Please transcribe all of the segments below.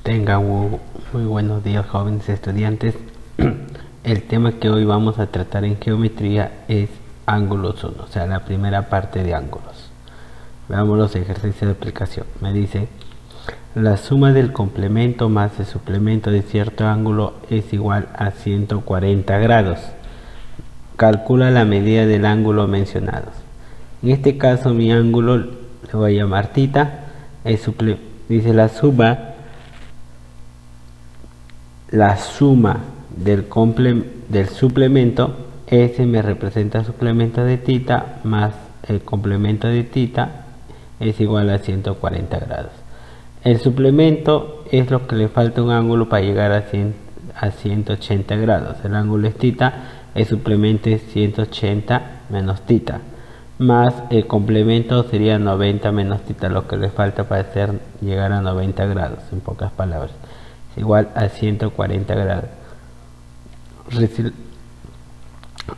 Tengan muy buenos días, jóvenes estudiantes. El tema que hoy vamos a tratar en geometría es ángulos 1, o sea, la primera parte de ángulos. Veamos los ejercicios de aplicación. Me dice, la suma del complemento más el suplemento de cierto ángulo es igual a 140 grados. Calcula la medida del ángulo mencionado. En este caso mi ángulo le voy a llamar θ. Dice la suma del suplemento, S me representa el suplemento de θ más el complemento de θ es igual a 140 grados. El suplemento es lo que le falta un ángulo para llegar a 180 grados. El ángulo es θ, el suplemento es 180 menos θ, más el complemento sería 90 menos θ, lo que le falta para llegar a 90 grados, en pocas palabras. Es igual a 140 grados.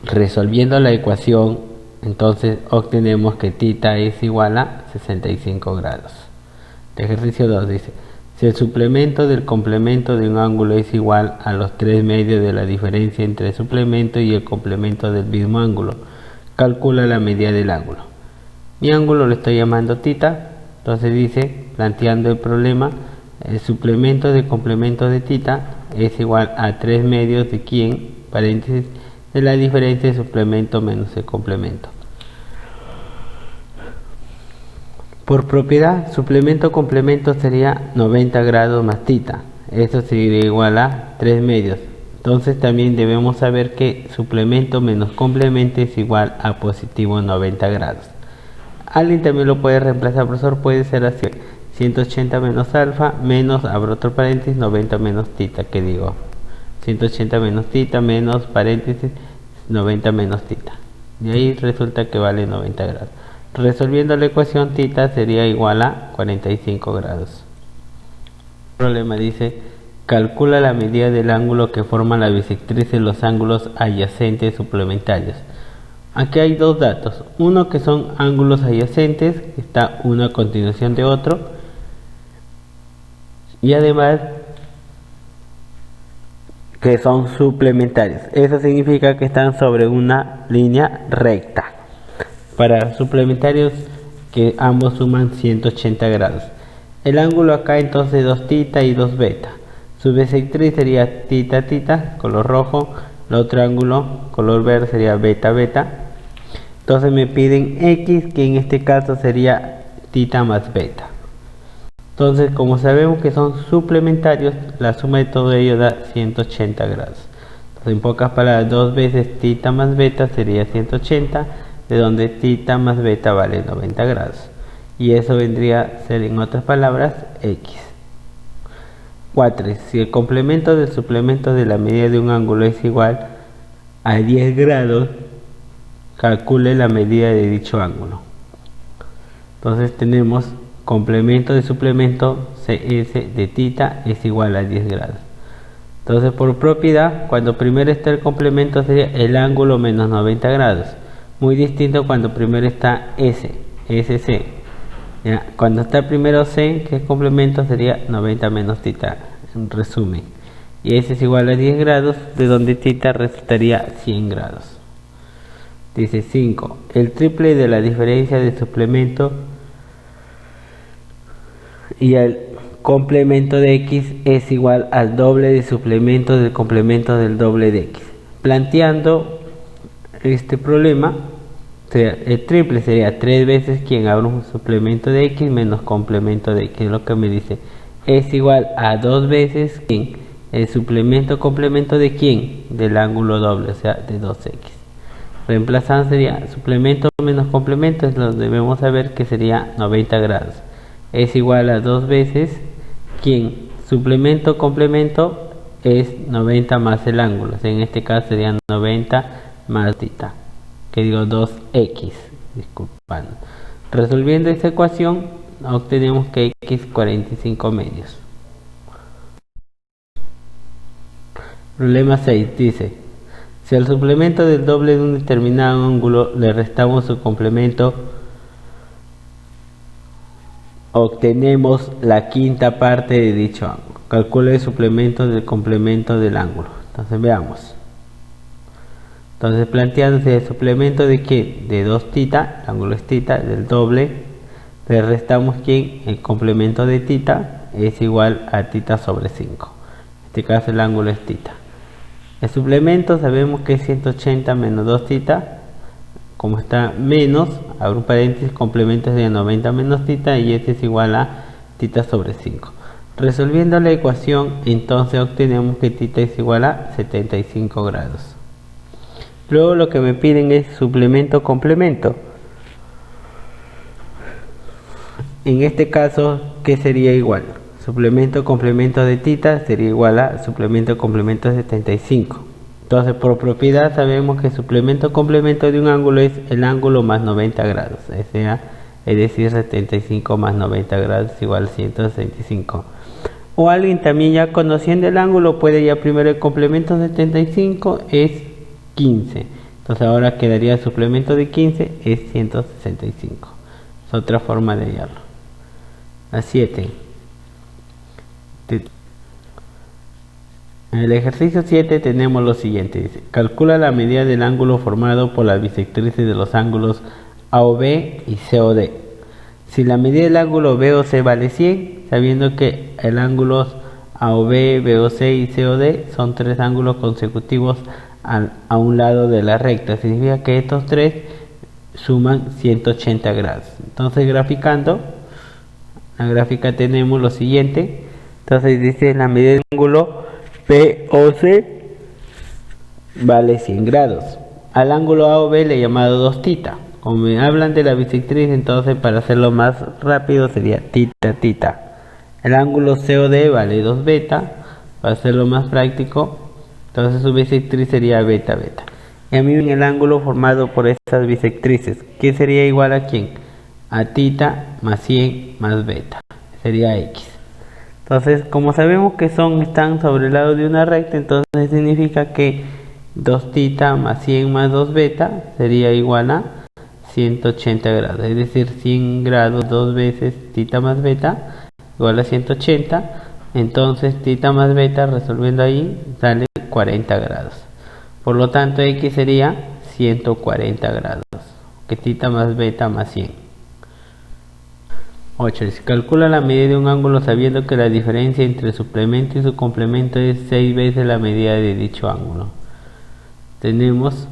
Resolviendo la ecuación, entonces obtenemos que θ es igual a 65 grados. El ejercicio 2 dice, si el suplemento del complemento de un ángulo es igual a los 3 medios de la diferencia entre el suplemento y el complemento del mismo ángulo, calcula la medida del ángulo. Mi ángulo lo estoy llamando θ, entonces dice, planteando el problema, el suplemento del complemento de θ es igual a 3 medios de quién, paréntesis, de la diferencia del suplemento menos el complemento. Por propiedad, suplemento-complemento sería 90 grados más θ. Esto sería igual a 3 medios. Entonces también debemos saber que suplemento menos complemento es igual a positivo 90 grados. Alguien también lo puede reemplazar, profesor, puede ser así. 180 menos alfa menos, abro otro paréntesis, 90 menos θ, que digo 180 menos θ menos paréntesis 90 menos θ. De ahí resulta que vale 90 grados. Resolviendo la ecuación, θ sería igual a 45 grados. El problema dice, calcula la medida del ángulo que forma la bisectriz en los ángulos adyacentes suplementarios. Aquí hay dos datos, uno que son ángulos adyacentes, está uno a continuación de otro, y además que son suplementarios. Eso significa que están sobre una línea recta. Para suplementarios que ambos suman 180 grados. El ángulo acá entonces 2θ y 2β. Su bisectriz sería θ, color rojo. El otro ángulo, color verde, sería β. Entonces me piden x, que en este caso sería θ más β. Entonces, como sabemos que son suplementarios, la suma de todo ello da 180 grados. Entonces, en pocas palabras, 2 veces θ más β sería 180, de donde θ más β vale 90 grados. Y eso vendría a ser, en otras palabras, x. 4. Si el complemento del suplemento de la medida de un ángulo es igual a 10 grados, calcule la medida de dicho ángulo. Entonces tenemos complemento de suplemento CS de θ es igual a 10 grados. Entonces, por propiedad, cuando primero está el complemento sería el ángulo menos 90 grados. Muy distinto cuando primero está SC. ¿Ya? Cuando está primero C, que es complemento, sería 90 menos θ, en resumen. Y S es igual a 10 grados, de donde θ resultaría 100 grados. Dice 5. El triple de la diferencia de suplemento y el complemento de x es igual al doble de suplemento del complemento del doble de x. Planteando este problema, el triple sería 3 veces quien abre un suplemento de x menos complemento de x, lo que me dice es igual a 2 veces quien el suplemento complemento de quién, del ángulo doble, o sea de 2x. Reemplazando sería suplemento menos complemento, es lo que debemos saber que sería 90 grados. Es igual a 2 veces quien suplemento complemento es 90 más el ángulo, o sea, en este caso sería 90 más θ, que digo 2x, disculpando. Resolviendo esta ecuación obtenemos que x 45 medios. Problema 6 dice, si al suplemento del doble de un determinado ángulo le restamos su complemento, obtenemos la quinta parte de dicho ángulo. calcula el suplemento del complemento del ángulo. Entonces veamos. Entonces planteándose el suplemento de que de 2 θ, el ángulo es θ, del doble, le restamos que el complemento de θ es igual a θ sobre 5. En este caso el ángulo es θ. El suplemento sabemos que es 180 menos 2 θ, como está menos, abro un paréntesis, complemento es de 90 menos θ y este es igual a θ sobre 5. Resolviendo la ecuación, entonces obtenemos que θ es igual a 75 grados. Luego lo que me piden es suplemento complemento. En este caso, ¿qué sería igual? Suplemento complemento de θ sería igual a suplemento complemento de 75. Entonces, por propiedad sabemos que suplemento complemento de un ángulo es el ángulo más 90 grados. Es decir, 75 más 90 grados es igual a 165. O alguien también ya conociendo el ángulo puede ya primero el complemento de 75 es 15. Entonces ahora quedaría el suplemento de 15 es 165. Es otra forma de hallarlo. La 7. En el ejercicio 7 tenemos lo siguiente. Dice, calcula la medida del ángulo formado por las bisectrices de los ángulos AOB y COD. Si la medida del ángulo BOC vale 100, sabiendo que el ángulo AOB, BOC y COD son 3 ángulos consecutivos a un lado de la recta, significa que estos 3 suman 180 grados. Entonces graficando, la gráfica tenemos lo siguiente. Entonces dice la medida del ángulo BOC vale 100 grados. Al ángulo AOB le he llamado 2 θ. Como me hablan de la bisectriz, entonces para hacerlo más rápido sería θ. El ángulo COD vale 2 beta. Para hacerlo más práctico, entonces su bisectriz sería beta. Y a mí el ángulo formado por estas bisectrices, ¿qué sería igual a quién? A θ más 100 más beta. Sería X. Entonces, como sabemos que están sobre el lado de una recta, entonces significa que 2 θ más 100 más 2 beta sería igual a 180 grados. Es decir, 100 grados 2 veces θ más beta igual a 180. Entonces θ más beta, resolviendo ahí, sale 40 grados. Por lo tanto, X sería 140 grados, que θ más beta más 100. 8. Se calcula la medida de un ángulo sabiendo que la diferencia entre el suplemento y su complemento es 6 veces la medida de dicho ángulo. Tenemos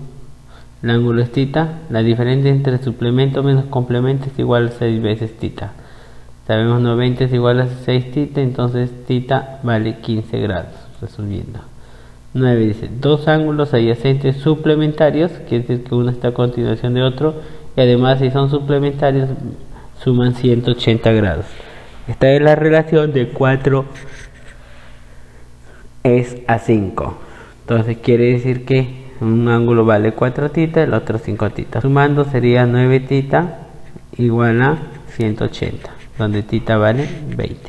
el ángulo es θ, la diferencia entre el suplemento menos complemento es igual a 6 veces θ. Sabemos 90 es igual a 6 θ, entonces θ vale 15 grados, resolviendo. 9 dice, 2 ángulos adyacentes suplementarios, quiere decir que uno está a continuación de otro, y además si son suplementarios suman 180 grados. Esta es la relación de 4 es a 5. Entonces quiere decir que un ángulo vale 4 θ, el otro 5 θ. Sumando sería 9 θ igual a 180. Donde θ vale 20.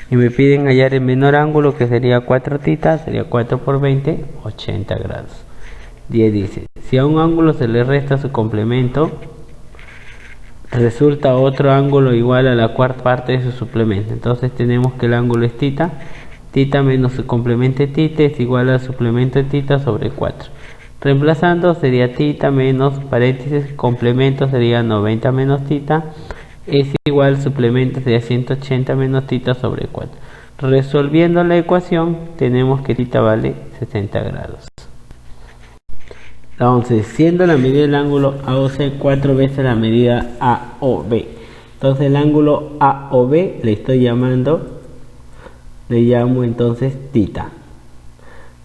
Y me piden hallar el menor ángulo, que sería 4 θ, sería 4 por 20, 80 grados. 10 dice, si a un ángulo se le resta su complemento, resulta otro ángulo igual a la cuarta parte de su suplemento. Entonces tenemos que el ángulo es θ menos su complemento θ es igual al suplemento de θ sobre 4. Reemplazando sería θ menos paréntesis, complemento sería 90 menos θ, es igual suplemento sería 180 menos θ sobre 4. Resolviendo la ecuación tenemos que θ vale 60 grados. La 11, siendo la medida del ángulo AOC 4 veces la medida AOB. Entonces el ángulo AOB le llamo entonces θ.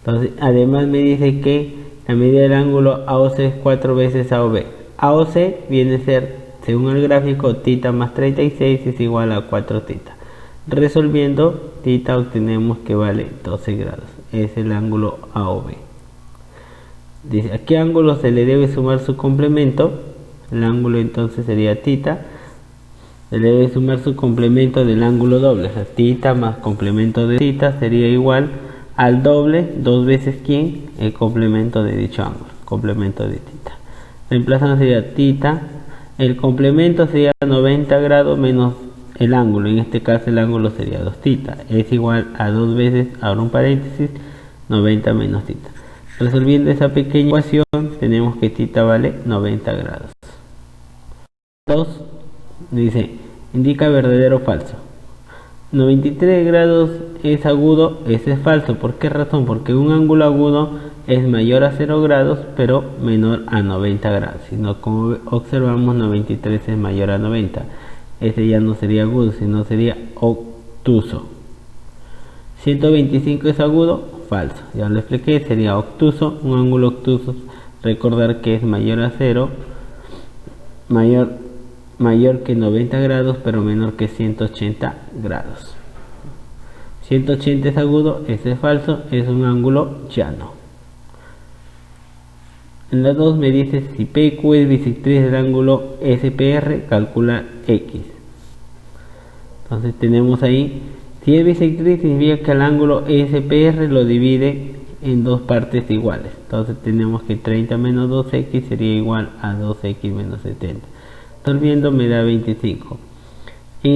Entonces además me dice que la medida del ángulo AOC es 4 veces AOB. AOC viene a ser, según el gráfico, θ más 36 es igual a 4 θ. Resolviendo, θ obtenemos que vale 12 grados. Es el ángulo AOB. Dice, ¿a qué ángulo se le debe sumar su complemento? El ángulo entonces sería θ. Se le debe sumar su complemento del ángulo doble. O sea, θ más complemento de θ sería igual al doble, 2 veces ¿quién? El complemento de dicho ángulo. Complemento de θ. Reemplazando sería θ. El complemento sería 90 grados menos el ángulo, en este caso el ángulo sería 2 θ, es igual a 2 veces, abro un paréntesis, 90 menos θ. Resolviendo esa pequeña ecuación, tenemos que θ vale 90 grados. 2 dice, indica verdadero o falso. 93 grados es agudo, ese es falso. ¿Por qué razón? Porque un ángulo agudo es mayor a 0 grados, pero menor a 90 grados. Sino, como observamos, 93 es mayor a 90. Ese ya no sería agudo, sino sería obtuso. 125 es agudo, falso. Ya lo expliqué, sería obtuso. Un ángulo obtuso, recordar que es mayor a 0, mayor que 90 grados, pero menor que 180 grados. 180 es agudo, ese es falso, es un ángulo llano. En la 2 me dice si P y Q es bisectriz del ángulo SPR, calcula X. Entonces tenemos ahí, si es bisectriz significa que el ángulo SPR lo divide en dos partes iguales. Entonces tenemos que 30 menos 2x sería igual a 2x menos 70. Resolviendo me da 25. En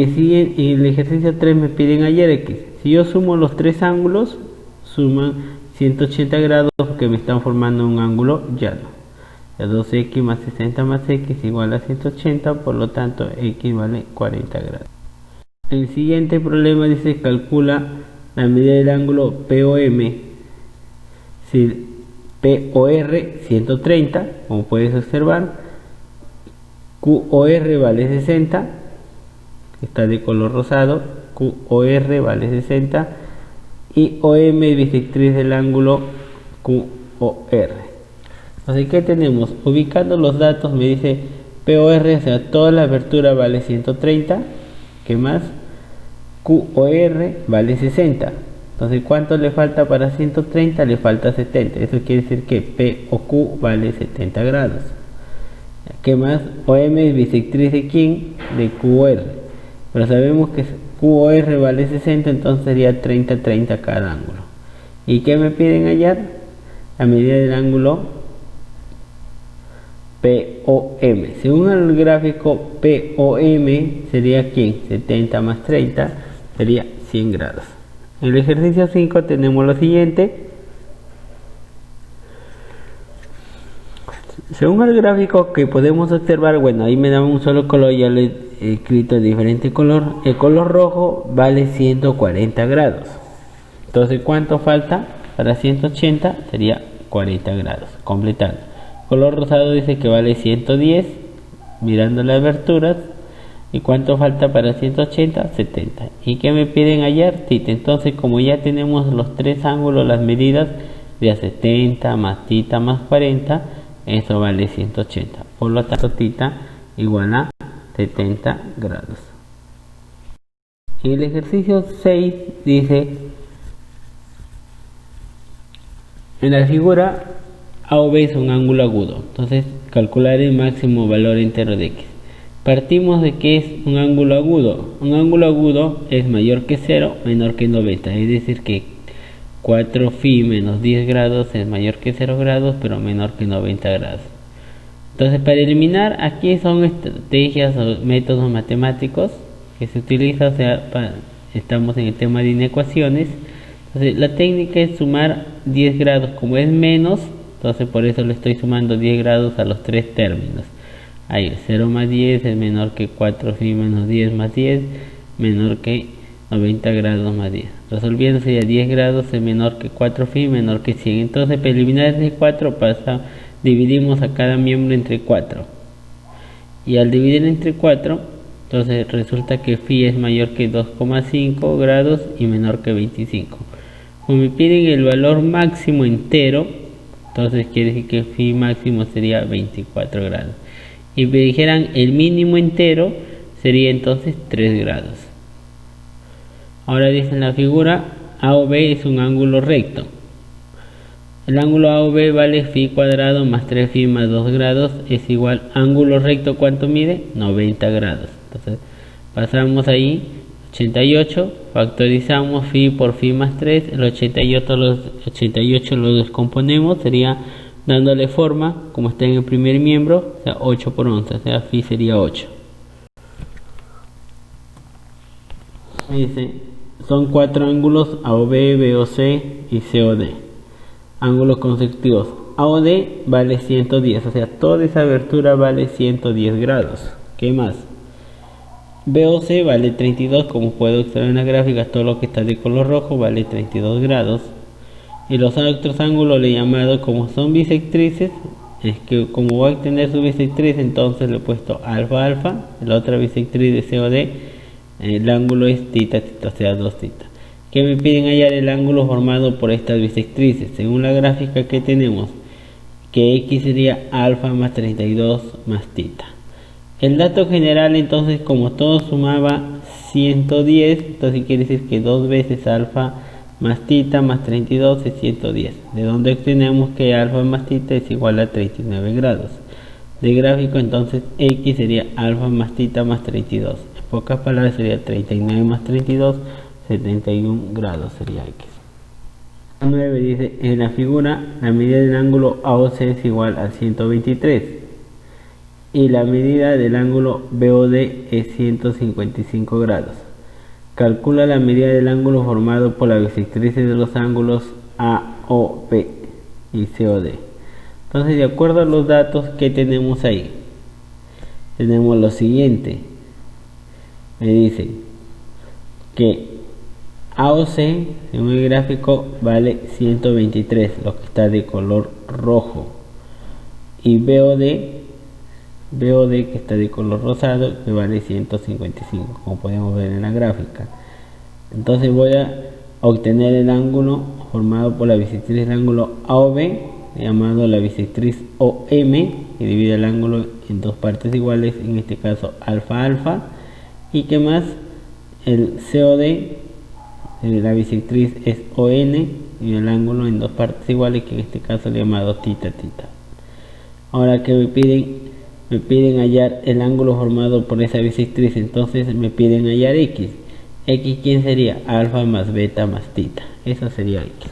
el ejercicio 3 me piden hallar x. Si yo sumo los tres ángulos, suman 180 grados porque me están formando un ángulo llano. 2x más 60 más x igual a 180, por lo tanto x vale 40 grados. El siguiente problema dice calcula la medida del ángulo POM. Si POR 130, como puedes observar, QOR vale 60, está de color rosado, QOR vale 60 y OM es bisectriz del ángulo QOR. Así que tenemos, ubicando los datos, me dice POR, o sea, toda la abertura vale 130, ¿qué más? QOR vale 60. Entonces, ¿cuánto le falta para 130? Le falta 70. Eso quiere decir que P o Q vale 70 grados. ¿Qué más? OM es bisectriz de quién? De QOR. Pero sabemos que QOR vale 60, entonces sería 30-30 cada ángulo. ¿Y qué me piden hallar? La medida del ángulo POM. Según el gráfico, POM sería ¿quién? 70 más 30 sería 100 grados. En el ejercicio 5 tenemos lo siguiente. Según el gráfico que podemos observar, bueno, ahí me da un solo color, ya lo he escrito de diferente color. El color rojo vale 140 grados. Entonces, ¿cuánto falta para 180? Sería 40 grados, completando. Color rosado dice que vale 110, mirando las aberturas. ¿Y cuánto falta para 180? 70. ¿Y qué me piden hallar? Θ. Entonces, como ya tenemos los tres ángulos, las medidas de 70 más θ más 40, eso vale 180. Por lo tanto, θ igual a 70 grados. En el ejercicio 6 dice, en la figura A o B es un ángulo agudo. Entonces, calcular el máximo valor entero de x. Partimos de que es un ángulo agudo. Un ángulo agudo es mayor que 0, menor que 90. Es decir que 4φ menos 10 grados es mayor que 0 grados, pero menor que 90 grados. Entonces, para eliminar, aquí son estrategias o métodos matemáticos que se utilizan, o sea, estamos en el tema de inecuaciones. Entonces, la técnica es sumar 10 grados. Como es menos, entonces por eso le estoy sumando 10 grados a los tres términos. Ahí 0 más 10 es menor que 4φ menos 10 más 10, menor que 90 grados más 10. Resolviéndose, ya 10 grados es menor que 4φ, menor que 100. Entonces, para eliminar ese 4 dividimos a cada miembro entre 4. Y al dividir entre 4, entonces resulta que φ es mayor que 2,5 grados y menor que 25. Como me piden el valor máximo entero, entonces quiere decir que φ máximo sería 24 grados. Y me dijeran el mínimo entero, sería entonces 3 grados. Ahora dice en la figura, A o B es un ángulo recto. El ángulo A o B vale φ cuadrado más 3φ más 2 grados es igual, ángulo recto, ¿cuánto mide? 90 grados. Entonces pasamos ahí, 88, factorizamos φ por φ más 3, el 88 lo descomponemos, sería dándole forma, como está en el primer miembro, o sea, 8 por 11, o sea, φ sería 8. Dice, son cuatro ángulos AOB, BOC y COD. Ángulos consecutivos. AOD vale 110, o sea, toda esa abertura vale 110 grados. ¿Qué más? BOC vale 32, como puedo observar en la gráfica, todo lo que está de color rojo vale 32 grados. Y los otros ángulos le he llamado, como son bisectrices, es que como voy a tener su bisectriz, entonces le he puesto alfa alfa, la otra bisectriz de COD, el ángulo es tita tita, o sea 2 tita. ¿Qué me piden hallar? El ángulo formado por estas bisectrices. Según la gráfica que tenemos, que X sería alfa más 32 más tita. El dato general, entonces, como todo sumaba 110, entonces quiere decir que 2 veces alfa más tita más 32 es 110. De donde obtenemos que alfa más tita es igual a 39 grados. De gráfico, entonces, X sería alfa más tita más 32. En pocas palabras sería 39 más 32, 71 grados sería X. 9 dice, en la figura, la medida del ángulo AOC es igual a 123. Y la medida del ángulo BOD es 155 grados. Calcula la medida del ángulo formado por la bisectriz de los ángulos AOB y COD. Entonces, de acuerdo a los datos que tenemos ahí, tenemos lo siguiente. Me dice que AOC, en el gráfico, vale 123, lo que está de color rojo. Y BOD, que está de color rosado, que vale 155, como podemos ver en la gráfica. Entonces voy a obtener el ángulo formado por la bisectriz del ángulo AOB, llamado la bisectriz OM, que divide el ángulo en dos partes iguales, en este caso alfa alfa. Y que más, el COD, la bisectriz es ON, y el ángulo en dos partes iguales, que en este caso es llamado tita tita. Ahora que me piden hallar el ángulo formado por esa bisectriz, entonces me piden hallar X. X, ¿quién sería? Alfa más beta más tita. Eso sería X.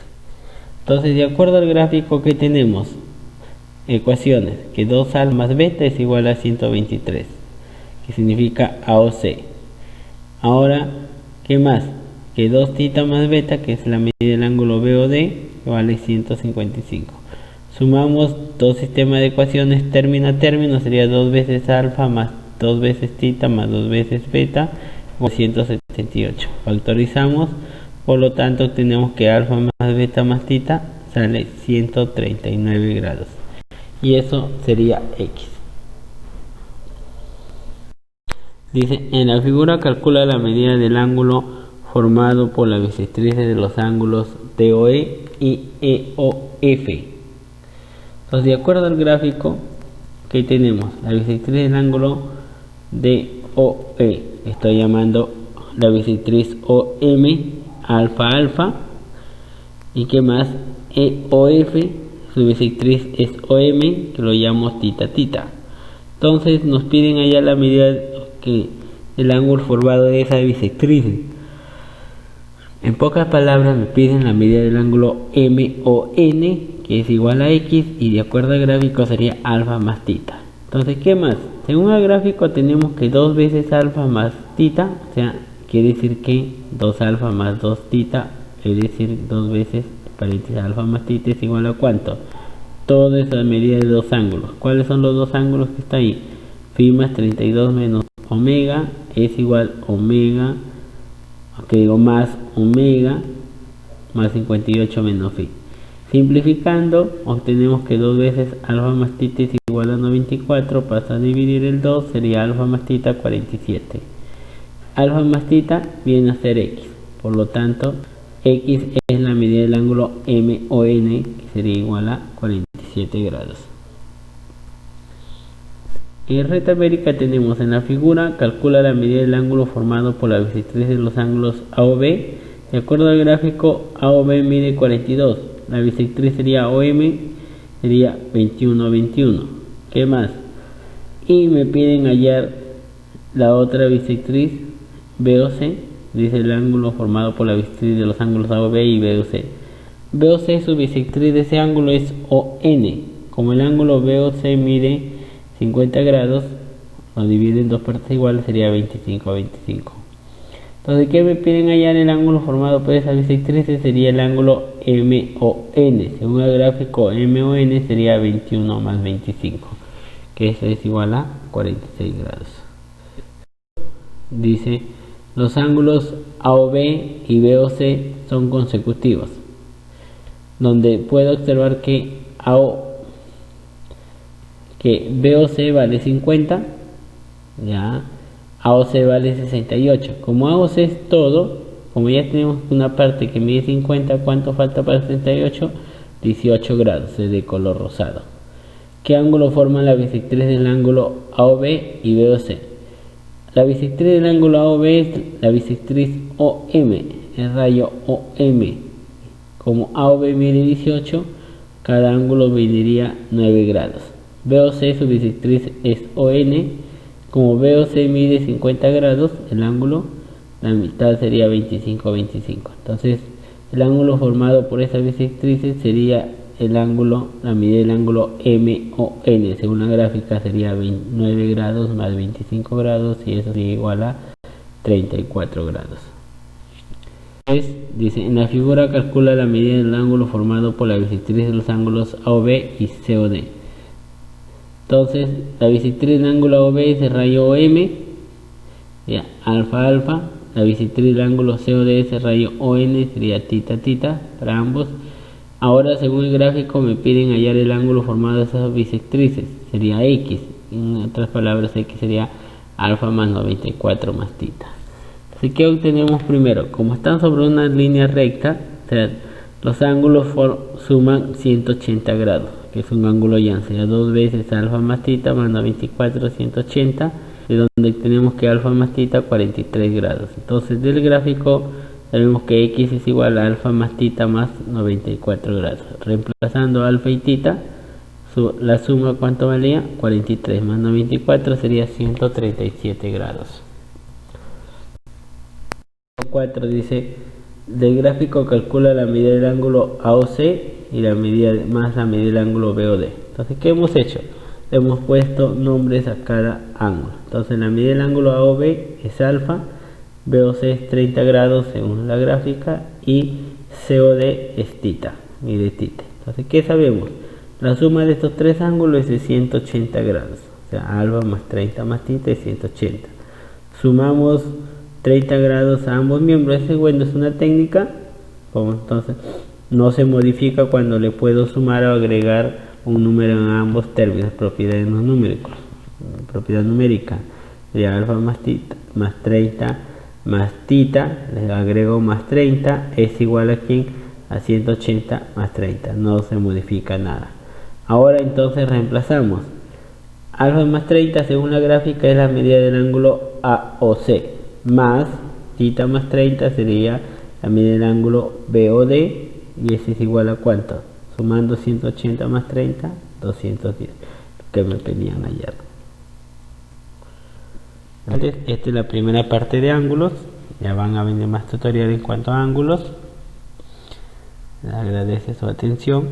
Entonces, de acuerdo al gráfico que tenemos, ecuaciones, que 2 alfa más beta es igual a 123, que significa AOC. Ahora, ¿qué más? Que 2 tita más beta, que es la medida del ángulo BOD, que vale 155. Sumamos dos sistemas de ecuaciones término a término, sería 2 veces alfa más 2 veces tita más 2 veces beta, o 178. Factorizamos, por lo tanto obtenemos que alfa más beta más tita sale 139 grados. Y eso sería X. Dice, en la figura calcula la medida del ángulo formado por la bisectriz de los ángulos DOE y EOF. Entonces, de acuerdo al gráfico que tenemos, la bisectriz del ángulo DOE, estoy llamando la bisectriz OM alfa alfa, y que más, EOF, su bisectriz es OM, que lo llamo tita tita. Entonces nos piden allá la medida que el ángulo formado de esa bisectriz. En pocas palabras me piden la medida del ángulo MON, que es igual a X, y de acuerdo al gráfico sería alfa más tita. Entonces, ¿qué más? Según el gráfico tenemos que 2 veces alfa más tita, o sea, quiere decir que 2 alfa más 2 tita, es decir, 2 veces paréntesis alfa más tita es igual a ¿cuánto? Toda esa medida de dos ángulos. ¿Cuáles son los dos ángulos que está ahí? Phi más 32 menos omega es igual omega, más omega más 58 menos phi. Simplificando, obtenemos que 2 veces alfa más tita es igual a 94, pasa a dividir el 2, sería alfa más tita 47. Alfa más tita viene a ser X, por lo tanto, X es la medida del ángulo MON, que sería igual a 47 grados. En recta américa tenemos en la figura, calcula la medida del ángulo formado por la bisectriz de los ángulos AOB. De acuerdo al gráfico, AOB mide 42, la bisectriz sería OM, sería 21, 21. ¿Qué más? Y me piden hallar la otra bisectriz, BOC, dice el ángulo formado por la bisectriz de los ángulos AOB y BOC. BOC, su bisectriz de ese ángulo es ON. Como el ángulo BOC mide 50 grados, lo divide en dos partes iguales, sería 25 a 25. Entonces, ¿qué me piden hallar el ángulo formado por esas bisectrices? Sería el ángulo MON. Según el gráfico, MON sería 21 más 25, que eso es igual a 46 grados. Dice, los ángulos AOB y BOC son consecutivos, donde puedo observar que BOC vale 50, ya, AOC vale 68. Como AOC es todo, como ya tenemos una parte que mide 50, ¿cuánto falta para 68? 18 grados, es de color rosado. ¿Qué ángulo forman la bisectriz del ángulo AOB y BOC? La bisectriz del ángulo AOB es la bisectriz OM, el rayo OM. Como AOB mide 18, cada ángulo mediría 9 grados. BOC, su bisectriz es ON. Como BOC mide 50 grados, el ángulo, la mitad sería 25-25. Entonces, el ángulo formado por esas bisectrices sería el ángulo, la medida del ángulo MON. Según la gráfica sería 29 grados más 25 grados, y eso sería igual a 34 grados. Dice, en la figura calcula la medida del ángulo formado por la bisectriz de los ángulos AOB y COD. Entonces, la bisectriz del ángulo AOB es el rayo OM, sería alfa alfa. La bisectriz del ángulo COD es el rayo ON, sería tita tita para ambos. Ahora, según el gráfico, me piden hallar el ángulo formado de esas bisectrices, sería X. En otras palabras, X sería alfa más 94 más tita. Así que obtenemos primero, como están sobre una línea recta, o sea, los ángulos suman 180 grados, que es un ángulo llano, sería 2 veces alfa más tita más 94, 180, de donde tenemos que alfa más tita 43 grados. Entonces, del gráfico sabemos que X es igual a alfa más tita más 94 grados. Reemplazando alfa y tita, la suma, ¿cuánto valía? 43 más 94 sería 137 grados. 4 dice, del gráfico calcula la medida del ángulo AOC y la medida más la medida del ángulo BOD. Entonces, ¿qué hemos hecho? Hemos puesto nombres a cada ángulo. Entonces, la medida del ángulo AOB es alfa, BOC es 30 grados según la gráfica, y COD es tita, mide tita. Entonces, ¿qué sabemos? La suma de estos tres ángulos es de 180 grados, o sea, alfa más 30 más tita es 180. Sumamos 30 grados a ambos miembros. Ese, bueno, es una técnica, como entonces no se modifica cuando le puedo sumar o agregar un número en ambos términos, propiedades numéricas. Propiedad numérica sería alfa más tita más 30 más tita, le agrego más 30, es igual a ¿quién? A 180 más 30, no se modifica nada. Ahora entonces reemplazamos. Alfa más 30 según la gráfica es la medida del ángulo AOC, más tita más 30 sería la medida del ángulo BOD, y ese es igual a ¿cuánto? Sumando 180 más 30, 210, que me pedían ayer. Entonces, esta es la primera parte de ángulos. Ya van a venir más tutoriales en cuanto a ángulos. Les agradece su atención.